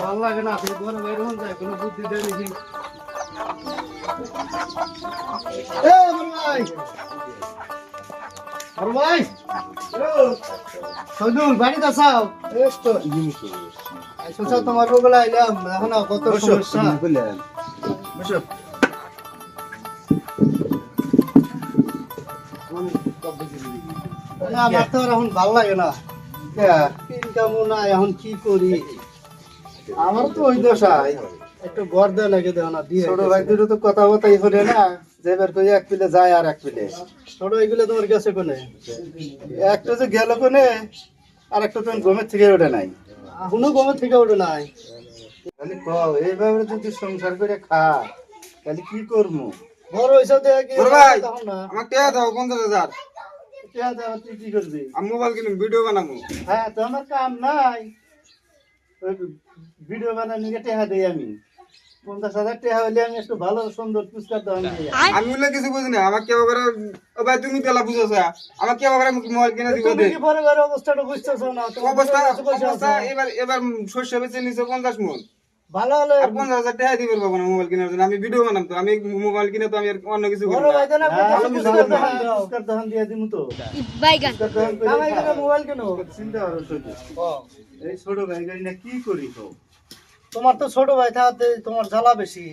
ভালো লাগে না আপনি ঘরে বাইরে হন যায় কোনো বুদ্ধি দেয় নাকি বাড়িতে আসাও তোমার রোগলা আইলাম এখন কত সমস্যা আমার তো এখন ভালো লাগে না ইনকাম না এখন কি করি আমার তো ওই দশায় একটু ঘর দেওয়া লাগে দেওয়া না দিয়ে ছোট ভাই দুটো তো কথা কথাই হলে না যেবার করে এক পিলে যায় আর এক পিলে ছোট ভাইগুলো তোমার কাছে কোনে একটা যে গেল কোনে আর একটা তো গমের থেকে ওঠে নাই এখনো গমের থেকে ওঠে নাই তাহলে কও এইভাবে যদি সংসার করে খা তাহলে কি করবো বড় হইসা দেখি আমার টাকা দাও 50,000 টাকা দাও তুই কি করবি আমি মোবাইল কিনে ভিডিও বানাবো হ্যাঁ তো আমার কাম নাই ভিডিও বানানোর নিয়ে টাকা দেই আমি 50,000 টাকা হইলে আমি একটু ভালো সুন্দর পুরস্কার দাও আমি বলে কিছু বুঝি না আমার কেউ করে ও ভাই তুমি তেলা বুঝছো আমার কেউ করে মোবাইল কিনে দিব দে তুমি কি পরে অবস্থাটা বুঝতেছ না অবস্থা এবার শস্য বেচে নিছে 50 মণ ভালো হলে আর 50,000 টাকা দিবেন বাবা না মোবাইল কেনার জন্য আমি ভিডিও বানাম তো আমি মোবাইল কিনে তো আমি আর অন্য কিছু করি না পুরস্কার দাও দিয়ে দিমু তো বাইগান কামাই করে মোবাইল কেন চিন্তা করো শুধু এই ছোট ভাই গাড়ি না কি করি তো তোমার তো ছোট ভাই থাকতে তোমার জ্বালা বেশি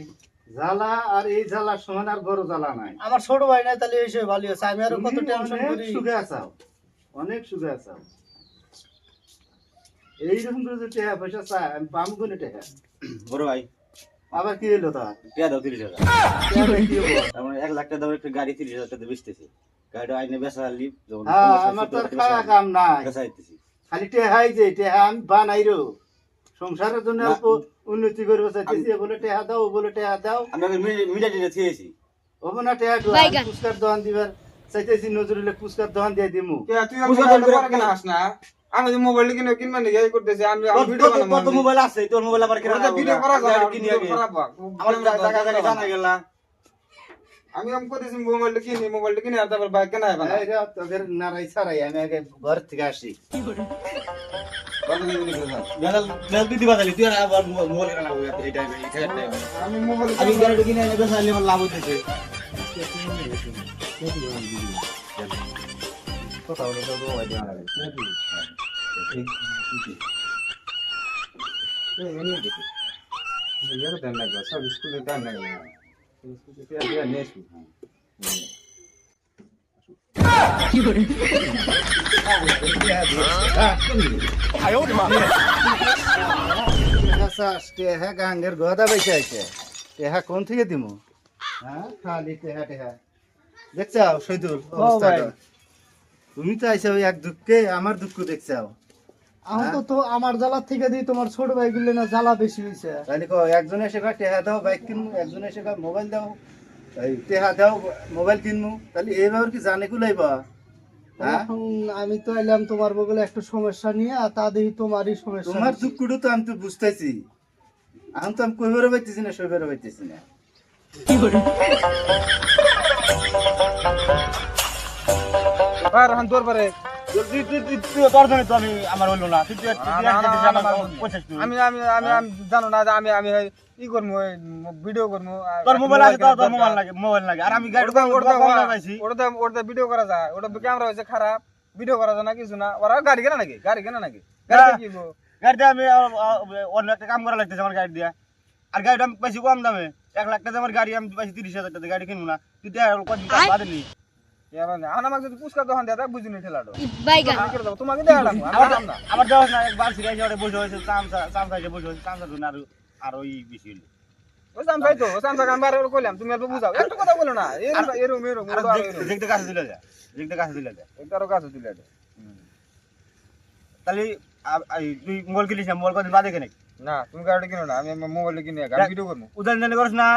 জ্বালা আর এই জ্বালার সমান আর বড় জ্বালা নাই আমার ছোট ভাই নাই তাহলে এই সব ভালো আছে আমি আর কত টেনশন করি সুখে আছাও অনেক সুখে আছাও এইরকম করে যে টাকা পয়সা চাই আমি পাম কোনে টাকা বড় ভাই আবার কি হলো তা টাকা দাও 30,000 আমার 1 লাখ টাকা দাও একটা গাড়ি 30,000 টাকা বেচতেছি গাড়িটা আইনে বেচা লিপ যখন আমার তো খাওয়া কাম নাই বেচাইতেছি খালি টেহাই যে টেহা আমি বানাইরো সংসারের জন্য অল্প উন্নতি করবো চাইতেছি বলে টেহা দাও বলে টেহা দাও আমি মিডিয়া টিনে থিয়েছি হবো না টেহা পুরস্কার দোকান দিবার চাইতেছি নজরুলে পুরস্কার দোকান দিয়ে দিমু তুই মোবাইল করে কেন হাস না আমি যে মোবাইল কিনে কিনবা নাকি এই করতেছি আমি ভিডিও বানাবো কত মোবাইল আছে তোর মোবাইল আবার কেন ভিডিও করা যায় কিনি আগে খারাপ আমার টাকা জানি জানা গেল না আমি করতেছি মোবাইলটা কিনে আর তারপর বাইক কেনা হবে না এইটা তোদের নারাই ছাড়াই আমি আগে ঘর থেকে আসি বেল দিদি বাজালি তুই আবার মোবাইল কেন লাগবে এই টাইমে আমি মোবাইল আমি গাড়ি কিনে এনে বেচাইলে আমার লাভ হইতেছে কথা বলে তো মোবাইল দেওয়া লাগে সব স্কুলে দান লাগে গাঙ্গের গদা বেঁচে আছে টেহা কোন থেকে দিমু হ্যাঁ খালি টেহা টেহা দেখছাও শহীদুল তুমি তো আইসা ওই এক দুঃখে আমার দুঃখ দেখছাও এখন তো আমার জ্বালার থেকে দিই তোমার ছোট ভাই গুলো না জ্বালা বেশি হয়েছে তাহলে একজন এসে টেহা দাও বাইক কিনবো একজন এসে মোবাইল দাও টেহা দাও মোবাইল কিনবো তাহলে এইভাবে কি জানে কুলাইবা এখন আমি তো এলাম তোমার বগলে একটা সমস্যা নিয়ে আর তা দেখি তোমারই সমস্যা তোমার দুঃখটা তো আমি তো বুঝতেছি এখন তো আমি কইবারও পাইতেছি না সইবারও পাইতেছি না আর হান তোর পরে আমি আমার হইলো না আমি আমি আমি আমি জানো না আমি আমি কি করবো ভিডিও করবো তোর মোবাইল আছে তোর মোবাইল লাগে আর আমি গাড়ি ওটা ভিডিও করা যায় ওটা ক্যামেরা হয়েছে খারাপ ভিডিও করা যায় না কিছু না ওরা গাড়ি কেনা নাকি গাড়িতে আমি অন্য একটা কাম করা লাগতেছে আমার গাড়ি দিয়া আর গাড়িটা আমি পাইছি কম দামে 1 লাখ টাকা আমার গাড়ি আমি পাইছি 30,000 টাকা গাড়ি কিনবো না তুই বাদেনি আমাকে যদি পুরস্কার দোকান দেয় বুঝিনি ঠেলাটো তোমাকে আমার দেওয়া না একবার সিরিয়াস ওটা বসে হয়েছে চামচাইতে বসে হয়েছে চামচা ধরে আর ওই বেশি হইলো ও চামচাই তো ও চামচা কাম বারে কইলাম তুমি আর বুঝাও একটা কথা বলো না এরম দেখতে কাছে দিলে যায় একটারও কাছে দিলে যায় তাহলে তুই মোবাইল কিনিস না মোবাইল কদিন বাদে কেনে না তুমি গাড়ি কিনো না আমি মোবাইল কিনে ভিডিও করবো উদাহরণ করিস না